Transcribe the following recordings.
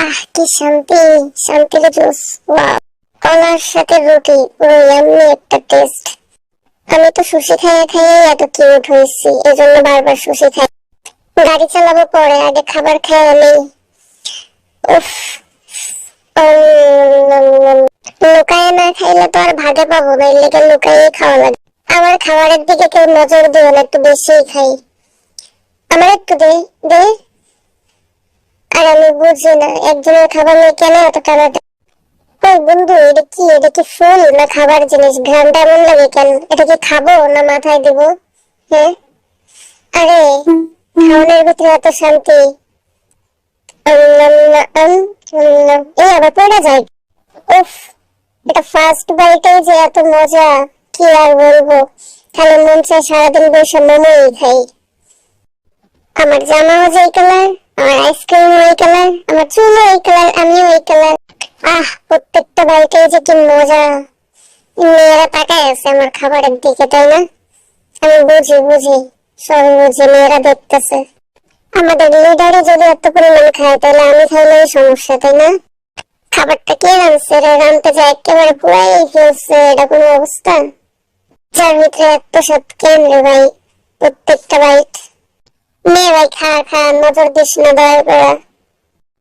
আহ কি শান্তি, শান্তির জুস। ওয়াও, কলার সাথে রুটি, পুরো ইয়াম্মি একটা টেস্ট। আমি তো সুশি খাইয়ে খাইয়ে এত কিউট হয়েছি, এজন্য বারবার সুশি খাই। গাড়ি চালাবো পরে, আগে খাবার খাই আমি। উফ, লুকায় না খাইলে তো আর ভাগে পাবো না, এর লেগে লুকাইয়ে খাওয়া লাগে। আমার খাবারের দিকে কেউ নজর দিও না, একটু বেশিই খাই। আমার একটু দে দে। আর আমি বুঝি না একজনের খাবার নিয়ে কেন এত টানাটা। ওই বন্ধু, এটা কি? এটা কি ফুল না খাবার জিনিস? ঘ্রাণটা এমন লাগে কেন? এটা কি খাবো না মাথায় দিব? হ্যাঁ, আরে খাওয়ানোর ভিতরে এত শান্তি। এই আবার পড়ে যায়। উফ, এটা ফার্স্ট বাইটেই যে এত মজা, কি আর বলবো। তাহলে মন চায় সারাদিন বসে মোমোই খাই। আমার জামাও যে এই কালার, আমার আইসক্রিম ওই কালার, আমার চুলও এই কালার, আমিও এই কালার। আহ, প্রত্যেকটা বাইটেই যে কি মজা। মেয়েরা তাকায় আছে আমার খাবারের দিকে, তাই না? আমি বুঝি বুঝি, সব বুঝি, মেয়েরা দেখতেছে। আমাদের লিডারে যদি এত পরিমাণ খায়, তাহলে আমি খাইলেই সমস্যা, তাই না? খাবারটা কে রাঁধছে রে? রাঁধতে যায় একেবারে পুরাই ফেলছে, এটা কোনো অবস্থা? যার ভিতরে এত সব কেন রে ভাই? প্রত্যেকটা বাইট নে ভাই, খা খা, নজর দিস না দয়া করে।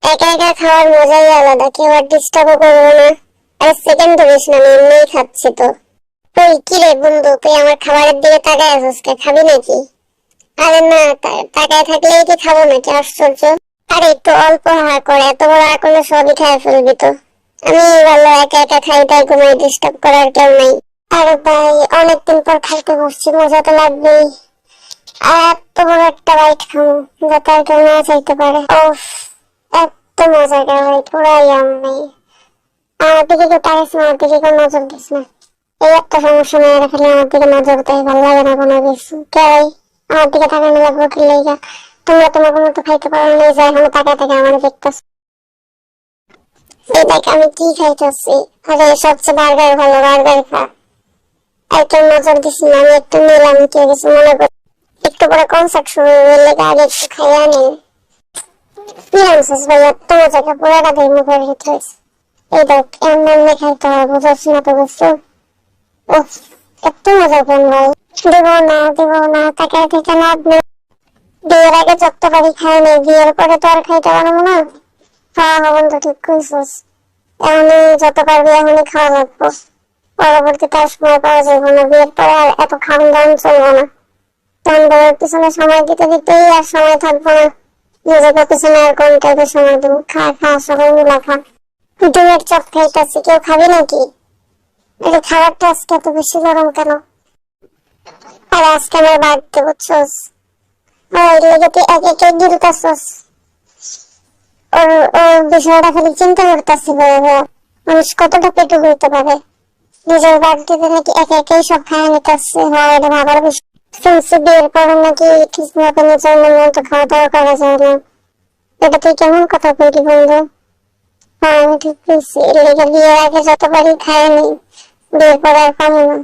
একা একা খাওয়ার মজাই আলাদা, কেউ আর ডিস্টার্বও করবো না। আরে সেকেন্ড ধরিস না, আমি এমনিই খাচ্ছি তো। ওই কি রে বন্ধু, তুই আমার খাবারের দিকে তাকায় আছিস কে? খাবি নাকি? আরে না, তাকায় থাকলেই কি খাবো নাকি? আশ্চর্য। আরে একটু অল্প হা করে, এত বড় হা করলে সবই খেয়ে ফেলবি তো। আমি ভালো একা একা খাই, তাই কোনো ডিস্টার্ব করার কেউ নাই। আরে ভাই, অনেকদিন পর খাইতে বসছি, মজা তো লাগবেই। আর এত বড় একটা বাইট খাবো, যাতে আর কেউ না চাইতে পারে। ওফ, এত মজা কে ভাই, পুরাই আমি। আমার দিকে কেউ তাকাইস না, আমার দিকে কেউ নজর দিস না। এই একটা সমস্যা নেই, খালি আমার দিকে নজর দেয়, ভালো লাগে না কোনো কিছু। কে ভাই আমার দিকে তাকানো লাগবো কি লেগা? তোমরা তোমার মতো খাইতে পারো না, যে এখন তাকায় তাকায় আমার দেখতেছ। এই দেখ আমি কি খাইতেছি। আরে সবচেয়ে বার্গার ভালো, বার্গার খা। একটু নজর দিস না, আমি একটু নিলাম, কেউ কিছু মনে কর। একটু পরে কনসার্ট শুরু হলে আগে একটু খাইয়া নেই। কি আনছিস ভাই? এত মজা খা, পুরাটা দেয় মুখের ভিতরে। এই দেখ এমনি এমনি খাইতে হয়, বুঝাচ্ছ না তো বুঝছো? উফ, এত মজা কেন ভাই? দিব না, তাকায় থেকে লাভ নেই। বিয়ের আগে যত পারি খাই নেই, বিয়ের পরে তো আর খাইতে পারবো না। হ্যাঁ হ্যাঁ বন্ধু, ঠিক কইছিস। এখনই যত পারবি এখনই খাওয়া লাগবো, পরবর্তীতে আর সময় পাওয়া যাবে না। বিয়ের পরে আর এত খাওয়ান দাওয়ান চলবো না। তখন বউয়ের পিছনে সময় দিতে দিতেই আর সময় থাকবো না। নিজেকে পিছনে আর কোন টাইপের সময় দিব? খা খা, সবাই মিলা খা। ডিমের চপ খাইতেছি, কেউ খাবি নাকি? এটা খাবারটা আজকে এত বেশি গরম কেন? আর আজকে আমার বাড়িতে বুঝছস, ওই লেগে তুই একে একে গিলতাছস। ওর ওর বিষয়টা খালি চিন্তা করতেছি, মানুষ কতটা পেটু হইতে পারে। নিজের বাড়িতে নাকি একে একেই সব খাওয়া নিতেছে। হয়, এটা ভাবার বিষয়। শুনছি বিয়ের পরে নাকি ঠিক মতো নিজের মন মতো খাওয়া দাওয়া করা যায় না। এটা তুই কেমন কথা বললি বন্ধু? হ্যাঁ আমি ঠিক বলছি, এর লেগে বিয়ের আগে যতবারই খায় নি, বিয়ের পরে আর পাবো না।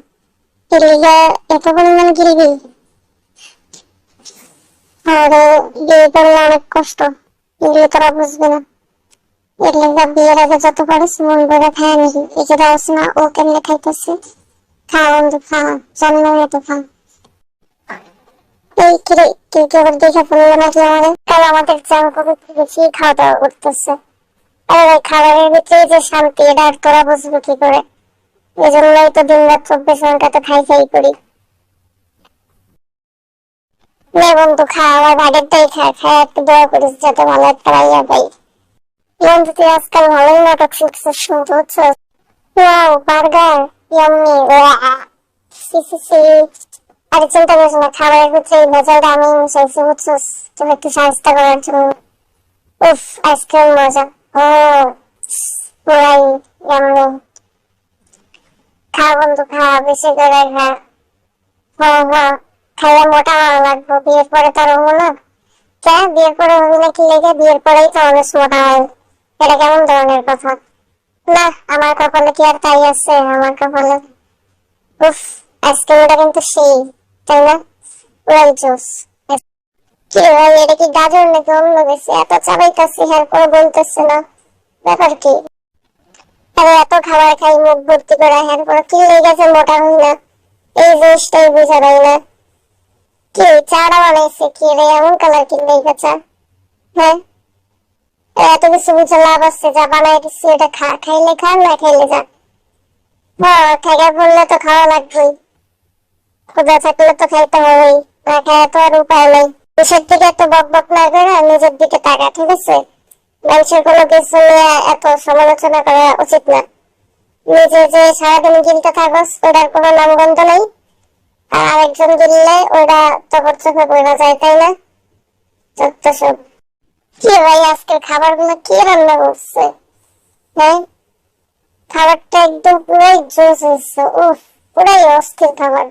এর লেগে এত পরিমাণ গিলবি? আর বিয়ে করলে অনেক কষ্ট, এগুলো তোরা বুঝবে না। এর লেগে বিয়ের আগে যত পারিস মন ভরে খায় নিবি। এই যে রাস না, ও কেমনে খাইতেছে। খা বন্ধু খা, জন্ম মতো খা। এই কিরে, তুই কি আবার দেখে ফেললো নাকি আমাদের? কাল আমাদের জাঙ্ক বেশি খাওয়া দাওয়া করতেছে। আরে ভাই, খাবারের ভিতরে যে শান্তি, এটা আর তোরা বুঝবি কি করে? এই জন্যই তো দিন রাত 24 ঘন্টা খাই খাই করি। নে বন্ধু খা, আমার ভাগেরটাই খা। খায় একটু দোয়া করিস যাতে ভালো একটা ভাইয়া পাই। বন্ধু তুই আজকাল ভালোই নাটক শিখছিস শুনতে, বুঝছিস? Wow, burger, yummy. সি সি সি। আরে চিন্তা করিস না, খাবারের ভিতরে এই ভেজালটা আমি মিশাইছি, বুঝছিস? তুমি একটু সাহায্য করার জন্য। উফ, আইসক্রিম মজা। ও পুরাই ইয়াম্মি। খা বন্ধু খা, বেশি করে খা। হ্যাঁ হ্যাঁ, খাইয়া মোটা হওয়া লাগবে, বিয়ের পরে তো আর হবো না। কে বিয়ের পরে হবি না কি লেগে? বিয়ের পরেই তো মানুষ মোটা হয়, এটা কেমন ধরনের কথা? না, আমার কপালে কি আর তাই আছে? আমার কপালে উফ, আইসক্রিমটা কিন্তু সেই, তাই না? পুরাই জোস। কি ভাই, এটা কি গাজর নাকি অন্য কিছু? এত চাবাইতেছি, এরপরে বলতেছে না। ব্যাপার কি? আরে এত খাবার খাই মুখ ভর্তি করে হ্যান পরে কি লেগে গেছে মোটা হই না, এই জিনিসটাই বুঝা পাই না। কি চাটা বানাইছে কি রে, এমন কালার কি লেগে চা? হ্যাঁ, এত কিছু বুঝে লাভ আছে? যা বানাই দিচ্ছি এটা খা, খাইলে খা না খাইলে যা। হ্যাঁ, খাইয়া বললে তো খাওয়া লাগবেই, ক্ষুধা থাকলে তো খাইতে হবেই, না খাইয়া তো আর উপায় নাই। দেশের দিকে এত বক বক না করে নিজের দিকে তাকা, ঠিক আছে? মানুষের কোনো কিছু নিয়ে এত সমালোচনা করা উচিত না। নিজে যে সারাদিন গিলতে থাকস ওটার কোনো নামগন্ধ নাই, আর আরেকজন গিললে ওটা তখন চোখে পড়া যায়, তাই না? যত সব। কি ভাই আজকের খাবার গুলো কি রান্না করছে? হ্যাঁ, খাবারটা একদম পুরাই জোস হয়েছে, উফ পুরাই অস্থির খাবার।